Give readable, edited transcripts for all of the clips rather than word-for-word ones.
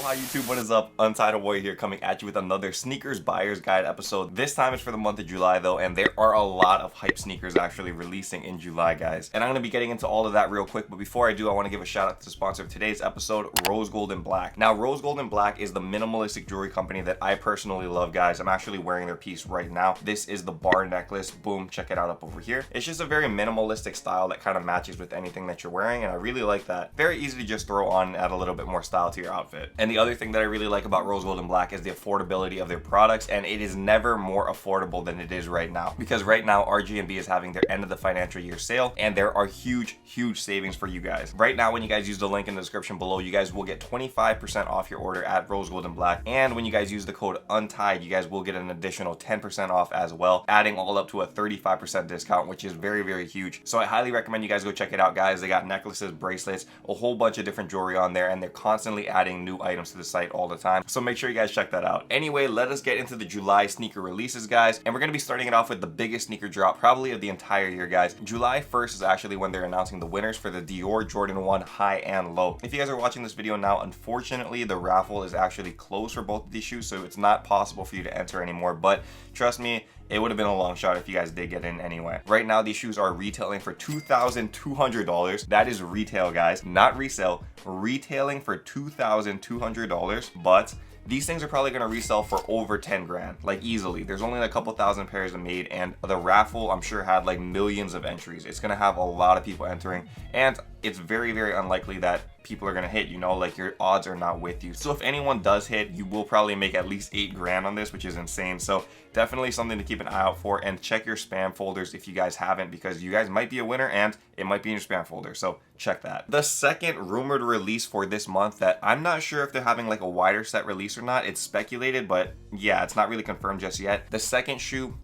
Aloha YouTube, what is up? Untitled Warrior here, coming at you with another sneakers buyer's guide episode. This time it's for the month of July though, and there are a lot of hype sneakers actually releasing in July, guys. And I'm going to be getting into all of that real quick, but before I do, I want to give a shout out to the sponsor of today's episode, Rose Gold and Black. Now, Rose Gold and Black is the minimalistic jewelry company that I personally love, guys. I'm actually wearing their piece right now. This is the bar necklace. Boom, check it out up over here. It's just a very minimalistic style that kind of matches with anything that you're wearing, and I really like that. Very easy to just throw on and add a little bit more style to your outfit. And the other thing that I really like about Rose Gold and Black is the affordability of their products, and it is never more affordable than it is right now. Because right now, RG&B is having their end of the financial year sale, and there are huge savings for you guys. Right now, when you guys use the link in the description below, you guys will get 25% off your order at Rose Gold and Black. And when you guys use the code UNTIED, you guys will get an additional 10% off as well, adding all up to a 35% discount, which is very huge. So I highly recommend you guys go check it out, guys. They got necklaces, bracelets, a whole bunch of different jewelry on there, and they're constantly adding new items to the site all the time. So make sure you guys check that out. Anyway, let us get into the July sneaker releases, guys. And we're going to be starting it off with the biggest sneaker drop probably of the entire year, guys. July 1st is actually when they're announcing the winners for the Dior Jordan 1 high and low. If you guys are watching this video now, unfortunately, the raffle is actually closed for both of these shoes, so it's not possible for you to enter anymore. But trust me, it would have been a long shot if you guys did get in anyway. Right now, these shoes are retailing for $2,200. That is retail, guys, not resale. Retailing for $2,200, but these things are probably going to resell for over 10 grand, like easily. There's only like a couple thousand pairs made, and the raffle, I'm sure, had like millions of entries. It's going to have a lot of people entering, and it's very unlikely that people are going to hit, you know, like your odds are not with you. So if anyone does hit, you will probably make at least 8 grand on this, which is insane. So definitely something to keep an eye out for, and check your spam folders if you guys haven't, because you guys might be a winner and it might be in your spam folder. So check that. The second rumored release for this month that I'm not sure if they're having like a wider set release or not. It's speculated, but yeah, it's not really confirmed just yet. The second shoe,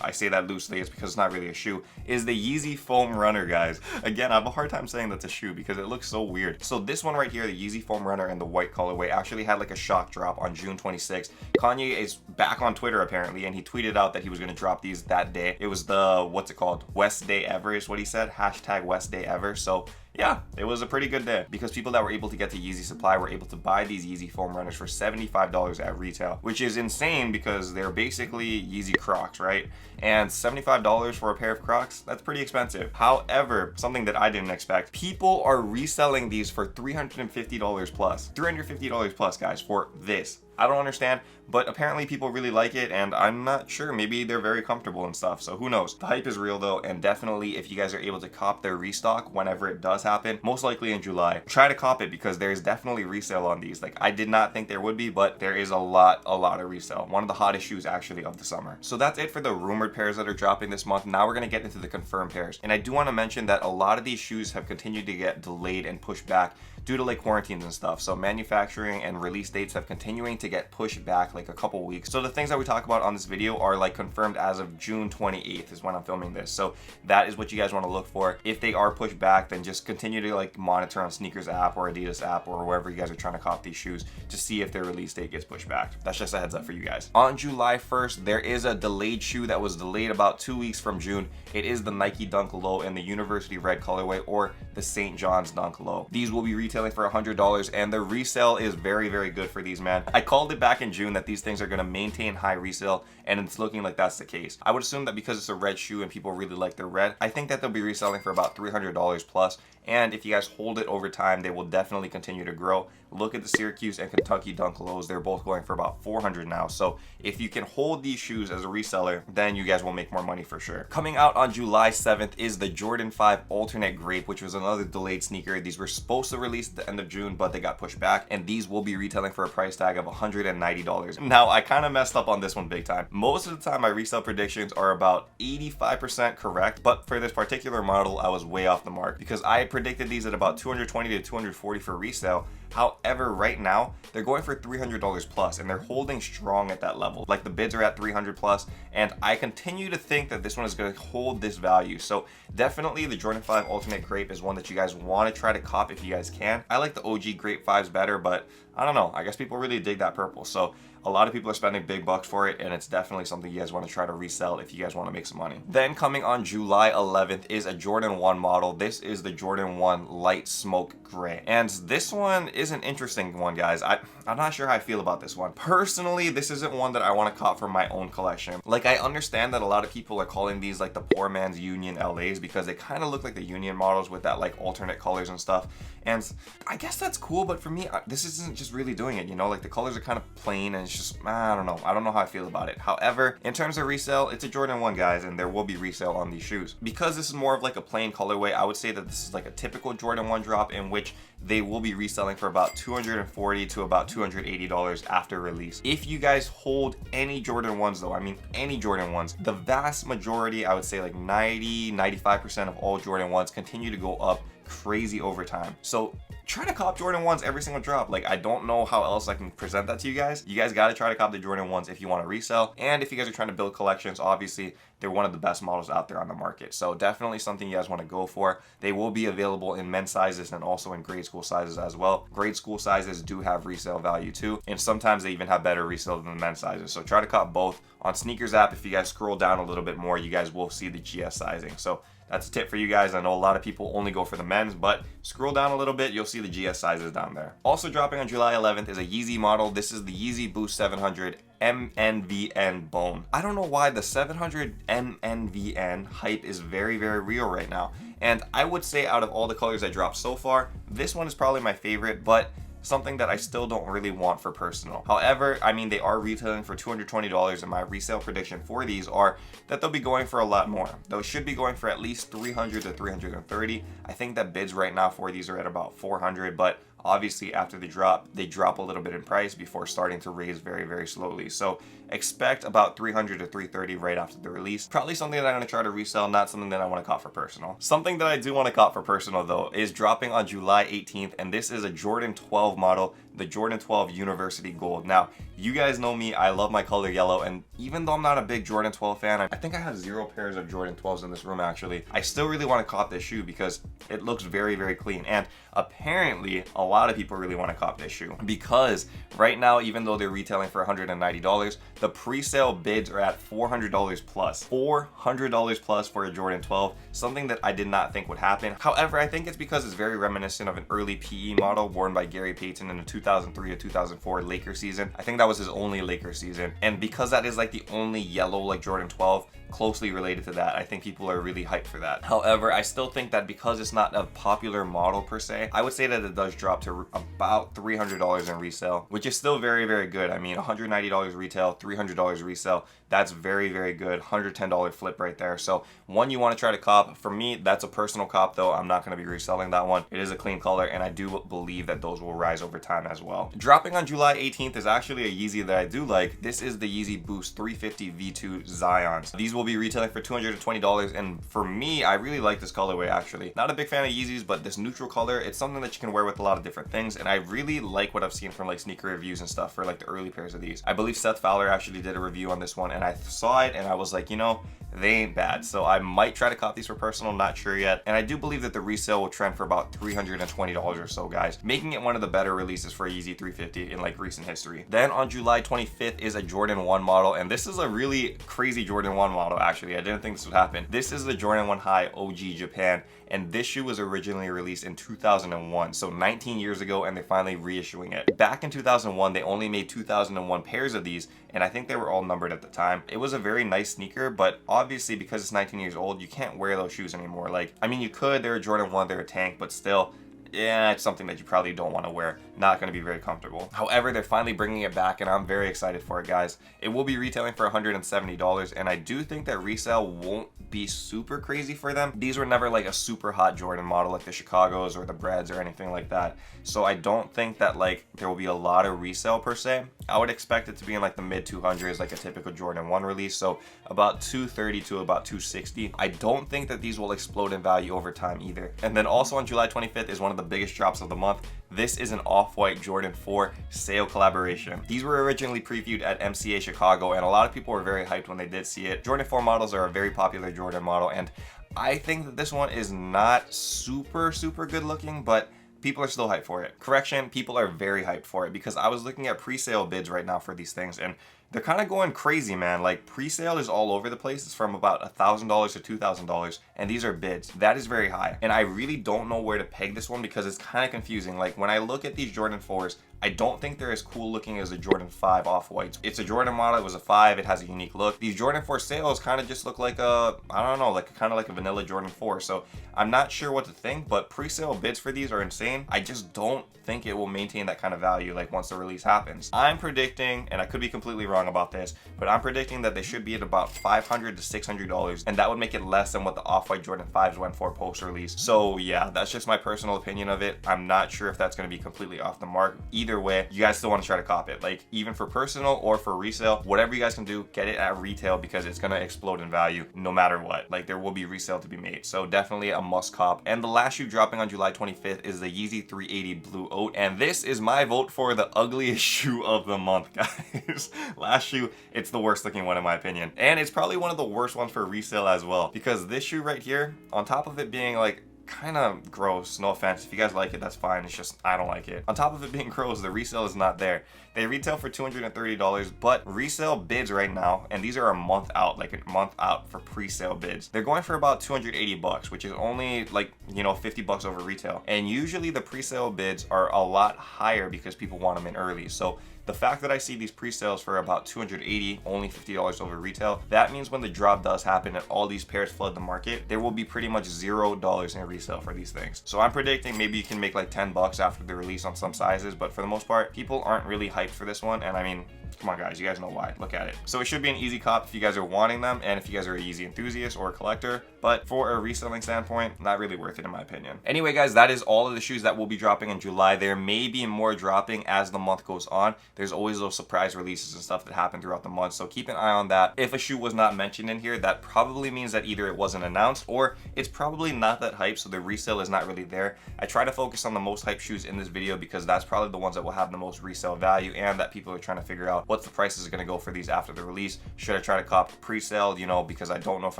I say that loosely, it's because it's not really a shoe, is the Yeezy Foam Runner, guys. Again, I have a hard time saying that's a shoe because it looks so weird. So this one right here, the Yeezy Foam Runner in the white colorway, actually had like a shock drop on June 26th. Kanye is back on Twitter apparently, and he tweeted out that he was going to drop these that day. It was the, what's it called? West Day Ever is what he said. Hashtag West Day Ever. So yeah, it was a pretty good day because people that were able to get to Yeezy Supply were able to buy these Yeezy Foam Runners for $75 at retail, which is insane because they're basically Yeezy Crocs, right? And $75 for a pair of Crocs, that's pretty expensive. However, something that I didn't expect, people are reselling these for $350 plus. $350 plus, guys, for this. I don't understand, but apparently people really like it, and I'm not sure. Maybe they're very comfortable and stuff, so who knows? The hype is real though, and definitely if you guys are able to cop their restock whenever it does happen, most likely in July, try to cop it because there's definitely resale on these. Like, I did not think there would be, but there is a lot of resale. One of the hottest shoes actually of the summer. So that's it for the rumored pairs that are dropping this month. Now we're gonna get into the confirmed pairs, and I do want to mention that a lot of these shoes have continued to get delayed and pushed back due to like quarantines and stuff. So manufacturing and release dates have continuing to get pushed back like a couple weeks. So the things that we talk about on this video are like confirmed as of June 28th is when I'm filming this. So that is what you guys want to look for. If they are pushed back, then just continue to like monitor on Sneakers app or Adidas app or wherever you guys are trying to cop these shoes to see if their release date gets pushed back. That's just a heads up for you guys. On July 1st, there is a delayed shoe that was delayed about 2 weeks from June. It is the Nike Dunk Low in the University Red colorway or the St. John's Dunk Low. These will be retailing for $100, and the resale is very good for these, man. I called it back in June that these things are going to maintain high resale, and it's looking like that's the case. I would assume that because it's a red shoe and people really like their red, I think that they'll be reselling for about $300 plus. And if you guys hold it over time, they will definitely continue to grow. Look at the Syracuse and Kentucky Dunk Lows. They're both going for about $400 now. So if you can hold these shoes as a reseller, then you guys will make more money for sure. Coming out on July 7th is the Jordan 5 Alternate Grape, which was another delayed sneaker. These were supposed to release at the end of June, but they got pushed back. And these will be retailing for a price tag of $190. Now, I kind of messed up on this one big time. Most of the time, my resale predictions are about 85% correct. But for this particular model, I was way off the mark because I predicted these at about $220 to $240 for resale. However, right now, they're going for $300 plus, and they're holding strong at that level. Like, the bids are at $300 plus, and I continue to think that this one is going to hold this value. So definitely the Jordan 5 Alternate Grape is one that you guys want to try to cop if you guys can. I like the OG Grape 5s better, but I don't know, I guess people really dig that purple. So a lot of people are spending big bucks for it, and it's definitely something you guys want to try to resell if you guys want to make some money. Then coming on July 11th is a Jordan 1 model. This is the Jordan 1 Light Smoke Gray. And this one is an interesting one, guys. I'm not sure how I feel about this one. Personally, this isn't one that I want to cop for my own collection. Like, I understand that a lot of people are calling these like the poor man's Union LAs because they kind of look like the Union models with that like alternate colors and stuff. And I guess that's cool, but for me, this isn't just really doing it, you know? Like, the colors are kind of plain, and it's just, I don't know. I don't know how I feel about it. However, in terms of resale, it's a Jordan 1, guys, and there will be resale on these shoes. Because this is more of like a plain colorway, I would say that this is like a typical Jordan 1 drop in which they will be reselling for about $240 to about $280 after release. If you guys hold any Jordan 1s though, I mean any Jordan 1s, the vast majority, I would say like 90-95% of all Jordan 1s continue to go up crazy over time. So try to cop Jordan 1s every single drop. Like, I don't know how else I can present that to you guys. You guys got to try to cop the Jordan 1s if you want to resell. And if you guys are trying to build collections, obviously they're one of the best models out there on the market. So definitely something you guys want to go for. They will be available in men's sizes and also in grade school sizes as well. Grade school sizes do have resale value too, and sometimes they even have better resale than the men's sizes. So try to cop both. On Sneakers app, if you guys scroll down a little bit more, you guys will see the GS sizing. So that's a tip for you guys. I know a lot of people only go for the men's, but scroll down a little bit, you'll see the GS sizes down there. Also dropping on July 11th is a Yeezy model. This is the Yeezy Boost 700 MNVN Bone. I don't know why the 700 MNVN hype is very, very real right now. And I would say out of all the colors that dropped so far, this one is probably my favorite, but something that I still don't really want for personal. However, I mean, they are retailing for $220, and my resale prediction for these are that they'll be going for a lot more. Those should be going for at least $300 to $330. I think that bids right now for these are at about $400, but obviously after they drop a little bit in price before starting to raise very, very slowly. So expect about $300 to $330 right after the release. Probably something that I'm gonna try to resell, not something that I want to cop for personal. Something that I do want to cop for personal though is dropping on July 18th, and this is a Jordan 12 model, the Jordan 12 University Gold. Now, you guys know me, I love my color yellow, and even though I'm not a big Jordan 12 fan, I think I have 0 pairs of Jordan 12s in this room actually, I still really want to cop this shoe because it looks very, very clean. And apparently a lot of people really want to cop this shoe because right now, even though they're retailing for $190, the pre-sale bids are at $400 plus. $400 plus for a Jordan 12, something that I did not think would happen. However, I think it's because it's very reminiscent of an early PE model worn by Gary Payton in the 2003 to 2004 Lakers season. I think that was his only Lakers season, and because that is like the only yellow like Jordan 12 closely related to that, I think people are really hyped for that. However, I still think that because it's not a popular model per se, I would say that it does drop to about $300 in resale, which is still very, very good. I mean, $190 retail, $300 resale, that's very, very good. $110 flip right there. So one you want to try to cop. For me, that's a personal cop though. I'm not going to be reselling that one. It is a clean color, and I do believe that those will rise over time as well. Dropping on July 18th is actually a Yeezy that I do like. This is the Yeezy Boost 350 V2 Zyons. These will be retailing for $220, and for me, I really like this colorway actually. Not a big fan of Yeezys, but this neutral color, it's something that you can wear with a lot of different things, and I really like what I've seen from like sneaker reviews and stuff for like the early pairs of these. I believe Seth Fowler actually did a review on this one, and I saw it and I was like, you know, they ain't bad. So I might try to cop these for personal, not sure yet. And I do believe that the resale will trend for about $320 or so, guys, making it one of the better releases for a Yeezy 350 in like recent history. Then on July 25th is a Jordan 1 model, and this is a really crazy Jordan 1 model actually. I didn't think this would happen. This is the Jordan 1 High OG Japan, and this shoe was originally released in 2001, so 19 years ago, and they're finally reissuing it. Back in 2001, they only made 2001 pairs of these, and I think they were all numbered at the time. It was a very nice sneaker, but obviously because it's 19 years old, you can't wear those shoes anymore. Like, I mean, you could, they're a Jordan 1, they're a tank, but still, yeah, it's something that you probably don't want to wear. Not going to be very comfortable. However, they're finally bringing it back, and I'm very excited for it, guys. It will be retailing for $170, and I do think that resale won't be super crazy for them. These were never like a super hot Jordan model like the Chicagos or the Breads or anything like that. So I don't think that like there will be a lot of resale per se. I would expect it to be in like the mid 200s, like a typical Jordan 1 release. So about 230 to about 260. I don't think that these will explode in value over time either. And then also on July 25th is one of the biggest drops of the month. This is an OffWhite Jordan 4 sale collaboration. These were originally previewed at MCA Chicago, and a lot of people were very hyped when they did see it. Jordan 4 models are a very popular Jordan model, and I think that this one is not super good looking, but people are still hyped for it. Correction, people are very hyped for it, because I was looking at pre-sale bids right now for these things, and they're kind of going crazy, man. Like, pre-sale is all over the place. It's from about $1,000 to $2,000, and these are bids. That is very high, and I really don't know where to peg this one because it's kind of confusing. Like, when I look at these Jordan 4s, I don't think they're as cool looking as the Jordan 5 Off-Whites. It's a Jordan model, it was a 5, it has a unique look. These Jordan 4 sales kind of just look like a, I don't know, like kind of like a vanilla Jordan 4. So I'm not sure what to think, but pre-sale bids for these are insane. I just don't think it will maintain that kind of value like once the release happens. I'm predicting, and I could be completely wrong about this, but I'm predicting that they should be at about $500 to $600, and that would make it less than what the Off-White Jordan 5s went for post-release. So yeah, that's just my personal opinion of it. I'm not sure if that's going to be completely off the mark. Either way, you guys still want to try to cop it. Like, even for personal or for resale, whatever you guys can do, get it at retail, because it's going to explode in value no matter what. Like, there will be resale to be made. So definitely a must cop. And the last shoe dropping on July 25th is the Yeezy 380 Blue Oat, and this is my vote for the ugliest shoe of the month, guys. Last shoe, it's the worst looking one in my opinion, and it's probably one of the worst ones for resale as well, because this shoe right here, on top of it being like kind of gross, no offense, if you guys like it, that's fine, it's just I don't like it. On top of it being gross, the resale is not there. They retail for $230, but resale bids right now, and these are a month out, like a month out for pre-sale bids, they're going for about $280, which is only like, you know, $50 over retail. And usually the pre-sale bids are a lot higher because people want them in early. So the fact that I see these pre-sales for about $280, only $50 over retail, that means when the drop does happen and all these pairs flood the market, there will be pretty much $0 in resale for these things. So I'm predicting maybe you can make like $10 after the release on some sizes, but for the most part, people aren't really hyped for this one. And I mean, come on guys, you guys know why. Look at it. So it should be an easy cop if you guys are wanting them and if you guys are a Yeezy enthusiast or a collector, but for a reselling standpoint, not really worth it in my opinion. Anyway guys, that is all of the shoes that will be dropping in July. There may be more dropping as the month goes on. There's always those surprise releases and stuff that happen throughout the month, so keep an eye on that. If a shoe was not mentioned in here, that probably means that either it wasn't announced or it's probably not that hype, so the resale is not really there. I try to focus on the most hype shoes in this video because that's probably the ones that will have the most resale value and that people are trying to figure out what's the prices are going to go for these after the release. Should I try to cop pre-sale, you know, because I don't know if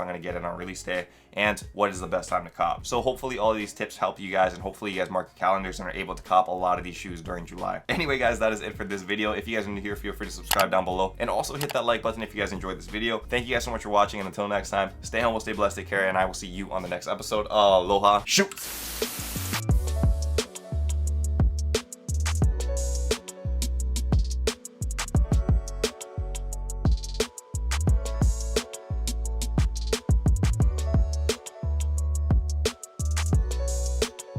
I'm going to get it on release day, and what is the best time to cop. So hopefully all of these tips help you guys, and hopefully you guys mark your calendars and are able to cop a lot of these shoes during July. Anyway guys, that is it for this video. If you guys are new here, feel free to subscribe down below and also hit that like button if you guys enjoyed this video. Thank you guys so much for watching, and until next time, stay humble, stay blessed, take care, and I will see you on the next episode. Aloha. Shoot!